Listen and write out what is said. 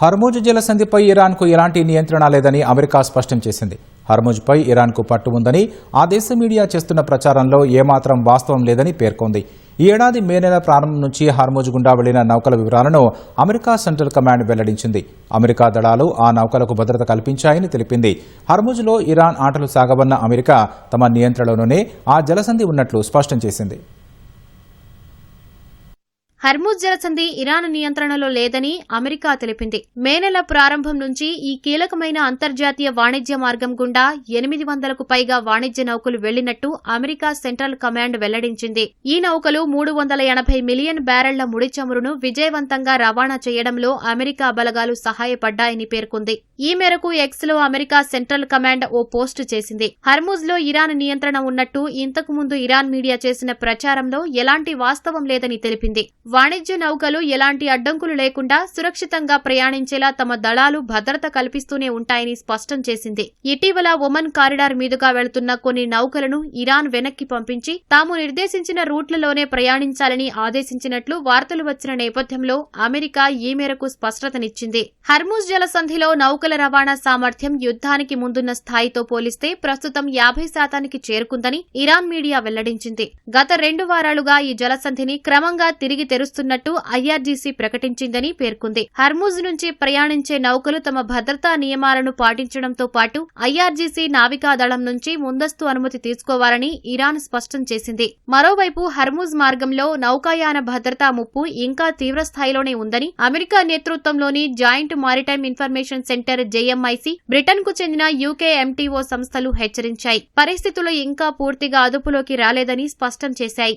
Hormuz జలసంధిపై ఇరాన్కు ఎలాంటి నియంత్రణ లేదని అమెరికా స్పష్టం చేసింది. హర్ముజ్పై ఇరాన్కు పట్టు ఉందని ఆ దేశ మీడియా చేస్తున్న ప్రచారంలో ఏమాత్రం వాస్తవం లేదని పేర్కొంది. ఈ ఏడాది మే నెల ప్రారంభం నుంచి హర్ముజ్ గుండా వెళ్లిన నౌకల వివరాలను అమెరికా సెంట్రల్ కమాండ్ వెల్లడించింది. అమెరికా దళాలు ఆ నౌకలకు భద్రత కల్పించాయని తెలిపింది. హర్ముజ్లో ఇరాన్ ఆటలు సాగవన్న అమెరికా తమ నియంత్రణలోనే ఆ జలసంధి ఉన్నట్లు స్పష్టం చేసింది. హర్ముజ్ జలసంధి ఇరాన్ నియంత్రణలో లేదని అమెరికా తెలిపింది. మే నెల ప్రారంభం నుంచి ఈ కీలకమైన అంతర్జాతీయ వాణిజ్య మార్గం గుండా 800కు పైగా వాణిజ్య నౌకలు వెళ్లినట్టు అమెరికా సెంట్రల్ కమాండ్ వెల్లడించింది. ఈ నౌకలు 380 మిలియన్ బ్యారెళ్ల ముడి చమురును విజయవంతంగా రవాణా చేయడంలో అమెరికా బలగాలు సహాయపడ్డాయని పేర్కొంది. ఈ మేరకు ఎక్స్లో అమెరికా సెంట్రల్ కమాండ్ ఓ పోస్టు చేసింది. హర్ముజ్లో ఇరాన్ నియంత్రణ ఉన్నట్టు ఇంతకు ముందు ఇరాన్ మీడియా చేసిన ప్రచారంలో ఎలాంటి వాస్తవం లేదని తెలిపింది. వాణిజ్య నౌకలు ఎలాంటి అడ్డంకులు లేకుండా సురక్షితంగా ప్రయాణించేలా తమ దళాలు భద్రత కల్పిస్తూనే ఉంటాయని స్పష్టం చేసింది. ఇటీవల ఒమన్ కారిడార్ మీదుగా వెళుతున్న కొన్ని నౌకలను ఇరాన్ వెనక్కి పంపించి తాము నిర్దేశించిన రూట్లలోనే ప్రయాణించాలని ఆదేశించినట్లు వార్తలు వచ్చిన నేపథ్యంలో అమెరికా ఈ మేరకు స్పష్టతనిచ్చింది. హర్ముజ్ జలసంధిలో నౌకల రవాణా సామర్థ్యం యుద్ధానికి ముందున్న స్థాయితో పోలిస్తే ప్రస్తుతం 50% చేరుకుందని ఇరాన్ మీడియా వెల్లడించింది. గత 2 వారాలుగా ఈ జలసంధిని క్రమంగా తిరిగి తెరుస్తున్నట్టు ఐఆర్జీసీ ప్రకటించిందని పేర్కొంది. హర్ముజ్ నుంచి ప్రయాణించే నౌకలు తమ భద్రతా నియమాలను పాటించడంతో పాటు ఐఆర్జీసీ నావికాదళం నుంచి ముందస్తు అనుమతి తీసుకోవాలని ఇరాన్ స్పష్టం చేసింది. మరోవైపు హర్ముజ్ మార్గంలో నౌకాయాన భద్రతా ముప్పు ఇంకా తీవ్రస్థాయిలోనే ఉందని అమెరికా నేతృత్వంలోని joint maritime information centre JMIC, Britain కు చెందిన యూకే ఎంటీఓ సంస్థలు హెచ్చరించాయి. పరిస్థితులు ఇంకా పూర్తిగా అదుపులోకి రాలేదని స్పష్టం చేశాయి.